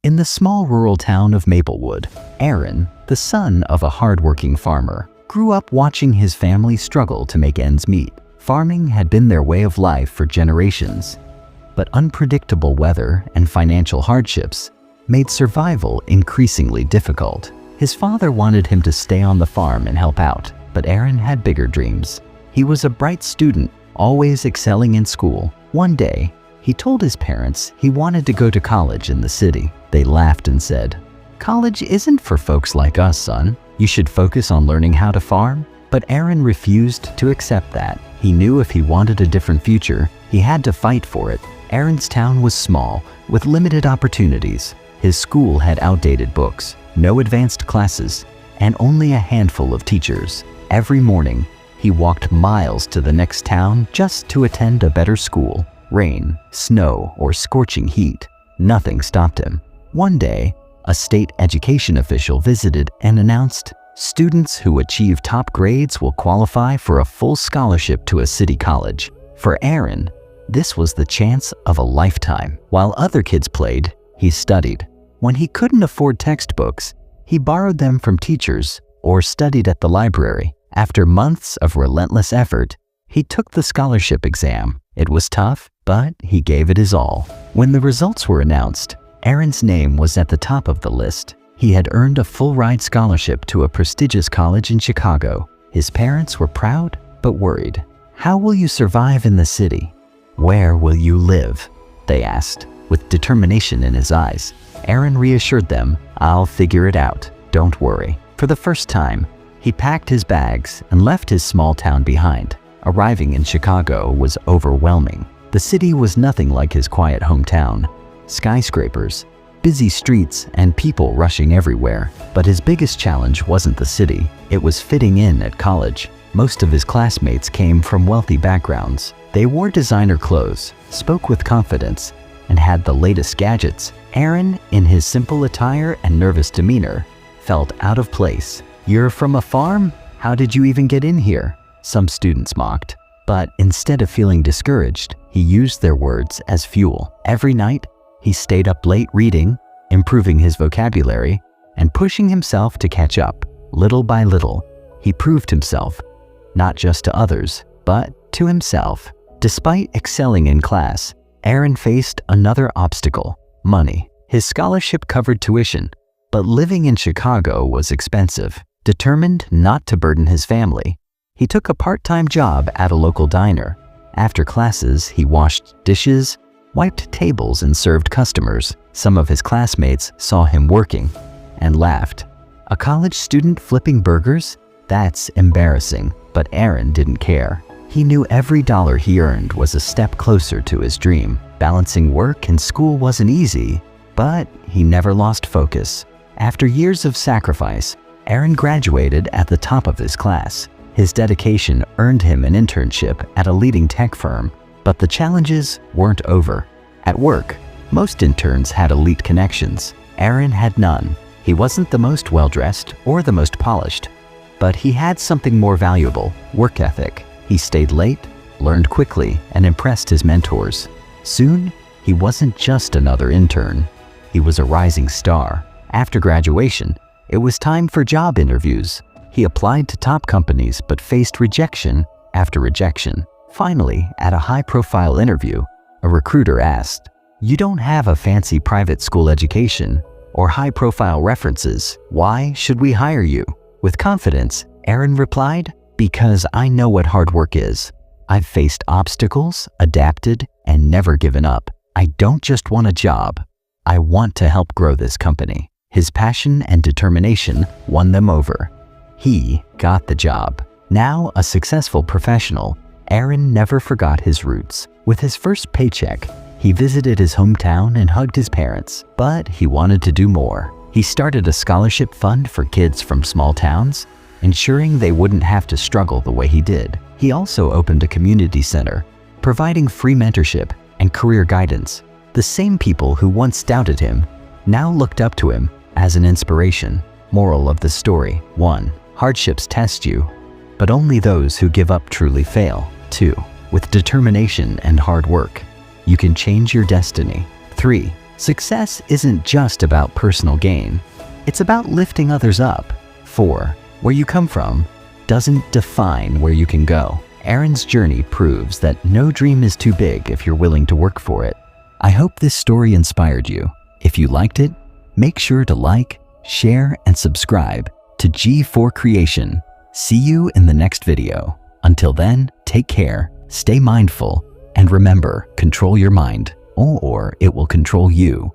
In the small rural town of Maplewood, Aaron, the son of a hard-working farmer, grew up watching his family struggle to make ends meet. Farming had been their way of life for generations, but unpredictable weather and financial hardships made survival increasingly difficult. His father wanted him to stay on the farm and help out, but Aaron had bigger dreams. He was a bright student, always excelling in school. One day, he told his parents he wanted to go to college in the city. They laughed and said, "College isn't for folks like us, son. You should focus on learning how to farm." But Aaron refused to accept that. He knew if he wanted a different future, he had to fight for it. Aaron's town was small, with limited opportunities. His school had outdated books, no advanced classes, and only a handful of teachers. Every morning, he walked miles to the next town just to attend a better school. Rain, snow, or scorching heat, nothing stopped him. One day, a state education official visited and announced, "Students who achieve top grades will qualify for a full scholarship to a city college." For Aaron, this was the chance of a lifetime. While other kids played, he studied. When he couldn't afford textbooks, he borrowed them from teachers or studied at the library. After months of relentless effort, he took the scholarship exam. It was tough, but he gave it his all. When the results were announced, Aaron's name was at the top of the list. He had earned a full-ride scholarship to a prestigious college in Chicago. His parents were proud, but worried. "How will you survive in the city? Where will you live?" they asked, with determination in his eyes. Aaron reassured them, "I'll figure it out. Don't worry." For the first time, he packed his bags and left his small town behind. Arriving in Chicago was overwhelming. The city was nothing like his quiet hometown. Skyscrapers, busy streets, and people rushing everywhere. But his biggest challenge wasn't the city. It was fitting in at college. Most of his classmates came from wealthy backgrounds. They wore designer clothes, spoke with confidence, and had the latest gadgets. Aaron, in his simple attire and nervous demeanor, felt out of place. "You're from a farm? How did you even get in here?" some students mocked. But instead of feeling discouraged, he used their words as fuel. Every night, he stayed up late reading, improving his vocabulary, and pushing himself to catch up. Little by little, he proved himself, not just to others, but to himself. Despite excelling in class, Aaron faced another obstacle: money. His scholarship covered tuition, but living in Chicago was expensive. Determined not to burden his family, he took a part-time job at a local diner. After classes, he washed dishes, wiped tables, and served customers. Some of his classmates saw him working and laughed. A college student flipping burgers? That's embarrassing, but Aaron didn't care. He knew every dollar he earned was a step closer to his dream. Balancing work and school wasn't easy, but he never lost focus. After years of sacrifice, Aaron graduated at the top of his class. His dedication earned him an internship at a leading tech firm, but the challenges weren't over. At work, most interns had elite connections. Aaron had none. He wasn't the most well-dressed or the most polished, but he had something more valuable: work ethic. He stayed late, learned quickly, and impressed his mentors. Soon, he wasn't just another intern. He was a rising star. After graduation, it was time for job interviews. He applied to top companies but faced rejection after rejection. Finally, at a high-profile interview, a recruiter asked, "You don't have a fancy private school education or high-profile references. Why should we hire you?" With confidence, Aaron replied, "Because I know what hard work is. I've faced obstacles, adapted, and never given up. I don't just want a job. I want to help grow this company." His passion and determination won them over. He got the job. Now a successful professional, Aaron never forgot his roots. With his first paycheck, he visited his hometown and hugged his parents, but he wanted to do more. He started a scholarship fund for kids from small towns, ensuring they wouldn't have to struggle the way he did. He also opened a community center, providing free mentorship and career guidance. The same people who once doubted him now looked up to him as an inspiration. Moral of the story: 1. Hardships test you, but only those who give up truly fail. 2. With determination and hard work, you can change your destiny. 3. Success isn't just about personal gain. It's about lifting others up. 4. Where you come from doesn't define where you can go. Aaron's journey proves that no dream is too big if you're willing to work for it. I hope this story inspired you. If you liked it, make sure to like, share, and subscribe to G4 Creation. See you in the next video. Until then, take care, stay mindful, and remember, control your mind, or it will control you.